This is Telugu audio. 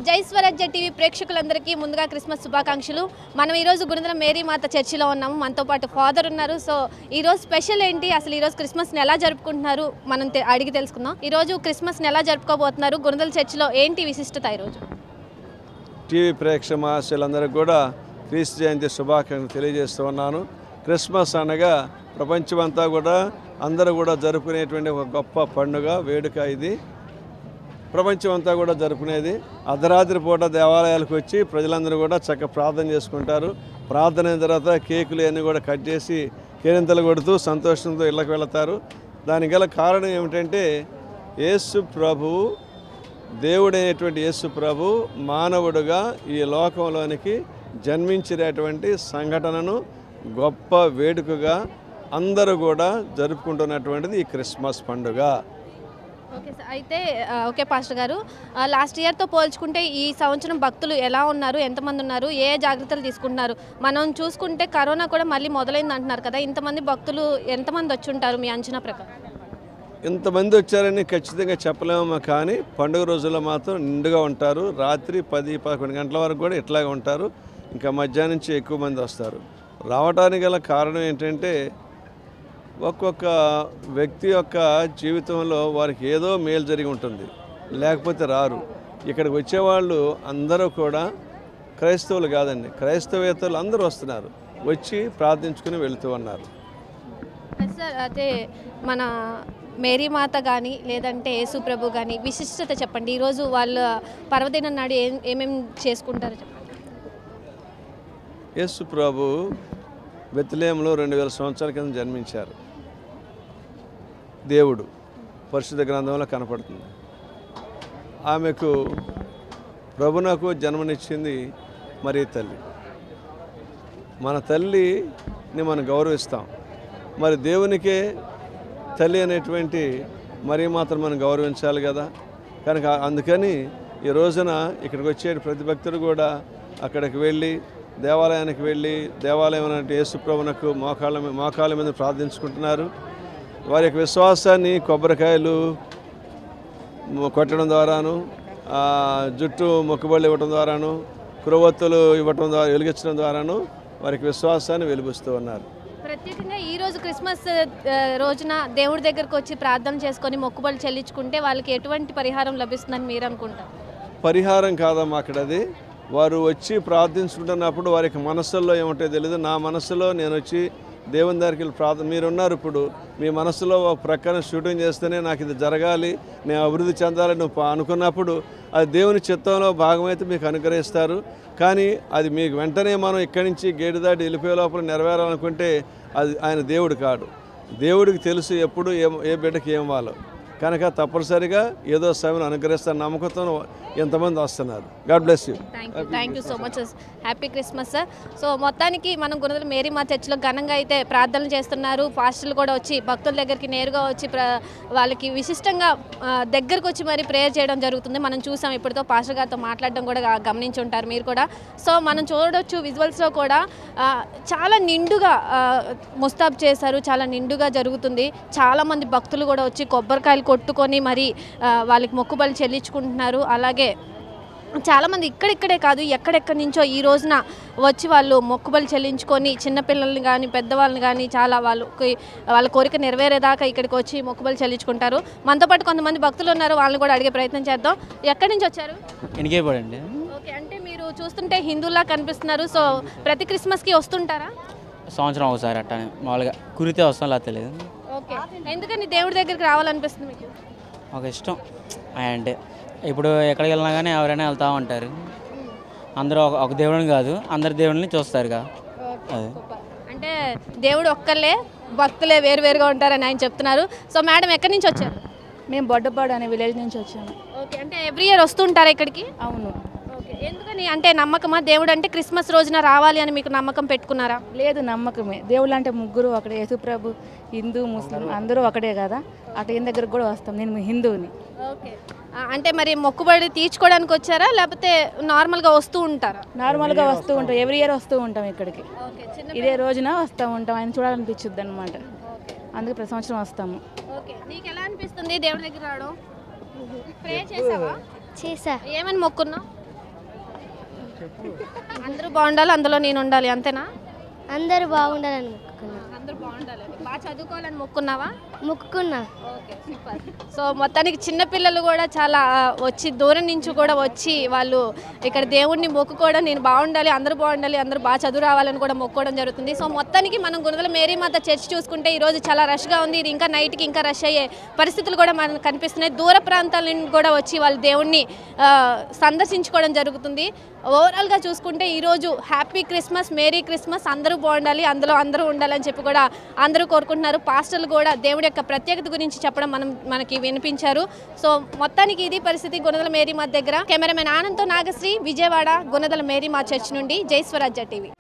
జై స్వరాజ్య టీవీ ప్రేక్షకులందరికీ ముందుగా క్రిస్మస్ శుభాకాంక్షలు. మనం ఈరోజు గుణదల మేరీ మాత చర్చిలో ఉన్నాము. మనతో పాటు ఫాదర్ ఉన్నారు. సో ఈరోజు స్పెషల్ ఏంటి, అసలు ఈరోజు క్రిస్మస్ని ఎలా జరుపుకుంటున్నారు మనం అడిగి తెలుసుకుందాం. ఈరోజు క్రిస్మస్ని ఎలా జరుపుకోబోతున్నారు, గుణదల చర్చిలో ఏంటి విశిష్టత? ఈరోజు టీవీ ప్రేక్షక మహాశయులందరికీ కూడా క్రీస్తు జయంతి శుభాకాంక్షలు తెలియజేస్తూ ఉన్నాను. క్రిస్మస్ అనగా ప్రపంచమంతా కూడా అందరూ కూడా జరుపుకునేటువంటి ఒక గొప్ప పండుగ, వేడుక. ఇది ప్రపంచం అంతా కూడా జరుపుకునేది. అర్ధరాత్రి పూట దేవాలయాలకు వచ్చి ప్రజలందరూ కూడా చక్కగా ప్రార్థన చేసుకుంటారు. ప్రార్థన అయిన తర్వాత కేకులు అన్నీ కూడా కట్ చేసి కేరింతలు కొడుతూ సంతోషంతో ఇళ్ళకి వెళతారు. దానికి గల కారణం ఏమిటంటే యేసు ప్రభువు, దేవుడైనటువంటి యేసు ప్రభు మానవుడుగా ఈ లోకంలోనికి జన్మించినటువంటి సంఘటనను గొప్ప వేడుకగా అందరూ కూడా జరుపుకుంటున్నటువంటిది ఈ క్రిస్మస్ పండుగ. ఓకే సార్, అయితే ఓకే పాస్టర్ గారు, లాస్ట్ ఇయర్తో పోల్చుకుంటే ఈ సంవత్సరం భక్తులు ఎలా ఉన్నారు, ఎంతమంది ఉన్నారు, ఏ జాగ్రత్తలు తీసుకుంటున్నారు? మనం చూసుకుంటే కరోనా కూడా మళ్ళీ మొదలైంది అంటున్నారు కదా, ఇంతమంది భక్తులు ఎంతమంది వచ్చి ఉంటారు మీ అంచనా ప్రకారం? ఇంతమంది వచ్చారని ఖచ్చితంగా చెప్పలేము, కానీ పండుగ రోజుల్లో మాత్రం నిండుగా ఉంటారు. రాత్రి 10-11 గంటల వరకు కూడా ఇట్లాగే ఉంటారు. ఇంకా మధ్యాహ్నం నుంచి ఎక్కువ మంది వస్తారు. రావడానికి గల కారణం ఏంటంటే ఒక్కొక్క వ్యక్తి యొక్క జీవితంలో వారికి ఏదో మేలు జరిగి ఉంటుంది, లేకపోతే రారు. ఇక్కడికి వచ్చేవాళ్ళు అందరూ కూడా క్రైస్తవులు కాదండి, క్రైస్తవేతరులు అందరూ వస్తున్నారు, వచ్చి ప్రార్థించుకుని వెళుతూ ఉన్నారు. సార్, అయితే మన మేరీ మాత కానీ లేదంటే యేసు ప్రభు కానీ విశిష్టత చెప్పండి. ఈరోజు వాళ్ళ పర్వదినం నాడు ఏమేమి చేసుకుంటారో చెప్పండి. యేసు ప్రభు బెత్లెహేములో 2000 సంవత్సరాల కింద జన్మించారు. దేవుడు పరిశుద్ధ గ్రంథంలో కనపడుతుంది. ఆమెకు ప్రభునకు జన్మనిచ్చింది మరి తల్లి. మన తల్లిని మనం గౌరవిస్తాం, మరి దేవునికే తల్లి అనేటువంటి మరీ మాత్రం మనం గౌరవించాలి కదా. కనుక అందుకని ఈ రోజున ఇక్కడికి వచ్చే ప్రతి భక్తుడు కూడా అక్కడికి వెళ్ళి దేవాలయానికి వెళ్ళి దేవాలయం అంటే యేసు ప్రభునకు మోకాళ్ళ మీద ప్రార్థించుకుంటున్నారు. వారి యొక్క విశ్వాసాన్ని కొబ్బరికాయలు కొట్టడం ద్వారాను, జుట్టు మొక్కుబళ్ళు ఇవ్వడం ద్వారాను, క్రొవ్వొత్తులు ఇవ్వటం ద్వారా వెలిగించడం ద్వారాను వారికి విశ్వాసాన్ని వెలిగిస్తూ ఉన్నారు. ప్రత్యేకంగా ఈరోజు క్రిస్మస్ రోజున దేవుడి దగ్గరకు వచ్చి ప్రార్థన చేసుకొని మొక్కుబళ్ళు చెల్లించుకుంటే వాళ్ళకి ఎటువంటి పరిహారం లభిస్తుందని మీరు అనుకుంటారు? పరిహారం కాదమ్మా, అక్కడది వారు వచ్చి ప్రార్థించుకుంటున్నప్పుడు వారికి మనస్సుల్లో ఏముంటో తెలియదు. నా మనస్సులో నేను వచ్చి దేవుని దగ్గరికి ప్రార్థన, మీరున్నారు ఇప్పుడు, మీ మనసులో ఒక ప్రక్కన షూటింగ్ చేస్తేనే నాకు ఇది జరగాలి, నేను అభివృద్ధి చెందాలని నువ్వు అనుకున్నప్పుడు అది దేవుని చిత్తంలో భాగమైతే మీకు అనుగ్రహిస్తారు. కానీ అది మీకు వెంటనే మనం ఇక్కడి నుంచి గేటు దాటి వెళ్ళిపోయే లోపల నెరవేరాలనుకుంటే అది ఆయన దేవుడు కాడు. దేవుడికి తెలుసు ఎప్పుడు ఏ బిడ్డకి ఏం వాళ్ళు, కనుక తప్పనిసరిగా ఏదో సమయంలో అనుగ్రహిస్తారు. నమ్మకంతో ఎంతమంది వస్తున్నారు. God bless you. Thank you so much. Happy Christmas sir. So మొత్తానికి మనం గుణదల మేరీ మా చర్చిలో ఘనంగా అయితే ప్రార్థనలు చేస్తున్నారు. పాస్టర్లు కూడా వచ్చి భక్తుల దగ్గరికి నేరుగా వచ్చి వాళ్ళకి విశిష్టంగా దగ్గరకు వచ్చి మరి ప్రేయర్ చేయడం జరుగుతుంది. మనం చూసాం, ఇప్పటితో పాస్టర్ గారితో మాట్లాడడం కూడా గమనించి ఉంటారు మీరు కూడా. సో మనం చూడొచ్చు విజువల్స్లో కూడా చాలా నిండుగా ముస్తాబ్ చేశారు, చాలా నిండుగా జరుగుతుంది. చాలామంది భక్తులు కూడా వచ్చి కొబ్బరికాయలు కొట్టుకొని మరి వాళ్ళకి మొక్కుబళ్ళు చెల్లించుకుంటున్నారు. అలాగే చాలామంది ఇక్కడిక్కడే కాదు, ఎక్కడెక్కడి నుంచో ఈ రోజున వచ్చి వాళ్ళు మొక్కుబళ్ళు చెల్లించుకొని చిన్నపిల్లల్ని కానీ పెద్దవాళ్ళని కానీ చాలా వాళ్ళ కోరిక నెరవేరేదాకా ఇక్కడికి వచ్చి మొక్కుబళ్ళు చెల్లించుకుంటారు. మనతో పాటు కొంతమంది భక్తులు ఉన్నారు, వాళ్ళని కూడా అడిగే ప్రయత్నం చేద్దాం. ఎక్కడి నుంచి వచ్చారు? ఎనికేపడండి. ఓకే, అంటే మీరు చూస్తుంటే హిందువులా కనిపిస్తున్నారు. సో ప్రతి క్రిస్మస్కి వస్తుంటారా? సంవత్సరం ఒకసారి అట్టానే మామూలుగా కురితే వస్తాం, లేదా తెలియదు. ఓకే, ఎందుకని దేవుడి దగ్గరికి రావాలనిపిస్తుంది మీకు? ఒక ఇష్టం అంటే ఇప్పుడు ఎక్కడికి వెళ్ళినా కానీ ఎవరైనా వెళ్తూ ఉంటారు. అందరూ ఒక దేవుడిని కాదు, అందరు దేవుడిని చూస్తారుగా. అదే అంటే దేవుడు ఒక్కళ్ళే, భక్తులే వేరువేరుగా ఉంటారని ఆయన చెప్తున్నారు. సో మేడం ఎక్కడి నుంచి వచ్చారు? మేము బొడ్డపాడు అనే విలేజ్ నుంచి వచ్చాము. ఓకే, అంటే ఎవ్రీ ఇయర్ వస్తుంటారా ఇక్కడికి? అవును. ఓకే, ఎందుకని అంటే నమ్మకమా? దేవుడు అంటే క్రిస్మస్ రోజున రావాలి అని మీకు నమ్మకం పెట్టుకున్నారా? లేదు, నమ్మకమే. దేవుళ్ళు అంటే ముగ్గురు ఒకటే, యేసుప్రభు, హిందూ ముస్లిం అందరూ ఒకటే కదా. అటు ఈయన దగ్గరకు కూడా వస్తాం. నేను హిందువుని. ఓకే, అంటే మరి మొక్కుబడి తీర్చుకోవడానికి వచ్చారా లేకపోతే నార్మల్గా వస్తూ ఉంటారా? నార్మల్గా వస్తూ ఉంటాం, ఎవ్రీ ఇయర్ వస్తూ ఉంటాం ఇక్కడికి. ఇదే రోజున వస్తూ ఉంటాం, ఆయన చూడాలనిపించుద్ది అనమాట. అందుకే ప్రతి సంవత్సరం వస్తాము. ఓకే, నీకు ఎలా అనిపిస్తుంది దేవుడి దగ్గర రావడం? ప్రే చేసావా? చేసా. ఏమని మొక్కున్నావు? అందరూ బాగుండాలి, అందులో నేను ఉండాలి, అంతేనా? అందరూ బాగుండాలని మొక్కుకున్నా. అందరూ బాగుండాలి, బాగా చదువుకోవాలని మొక్కున్నావా? మొక్కుకున్నా. Okay, super. సో మొత్తానికి చిన్నపిల్లలు కూడా చాలా వచ్చి దూరం నుంచి కూడా వచ్చి వాళ్ళు ఇక్కడ దేవుణ్ణి మొక్కుకోవడం, నేను బాగుండాలి, అందరూ బాగుండాలి, అందరూ బాగా చదువు రావాలని కూడా మొక్కుకోవడం జరుగుతుంది. సో మొత్తానికి మనం గుణదల మేరీమాత చర్చ్ చూసుకుంటే ఈరోజు చాలా రష్గా ఉంది. ఇది ఇంకా నైట్కి ఇంకా రష్ అయ్యే పరిస్థితులు కూడా మనకు కనిపిస్తున్నాయి. దూర ప్రాంతాల నుండి కూడా వచ్చి వాళ్ళు దేవుణ్ణి సందర్శించుకోవడం జరుగుతుంది. ఓవరాల్గా చూసుకుంటే ఈరోజు హ్యాపీ క్రిస్మస్, మేరీ క్రిస్మస్, అందరూ బాగుండాలి, అందులో అందరూ ఉండాలని చెప్పి కూడా అందరూ కోరుకుంటున్నారు. పాస్టర్లు కూడా దేవుడి యొక్క ప్రత్యేకత గురించి చెప్పడం మనకి వినిపించారు. సో మొత్తానికి ఇది పరిస్థితి గుణదల మేరీమాత దగ్గర. కెమెరామెన్ ఆనంద్తో నాగశ్రీ, విజయవాడ, గుణదల మేరీమాత చర్చ్ నుండి. జై స్వరాజ్య టీవీ.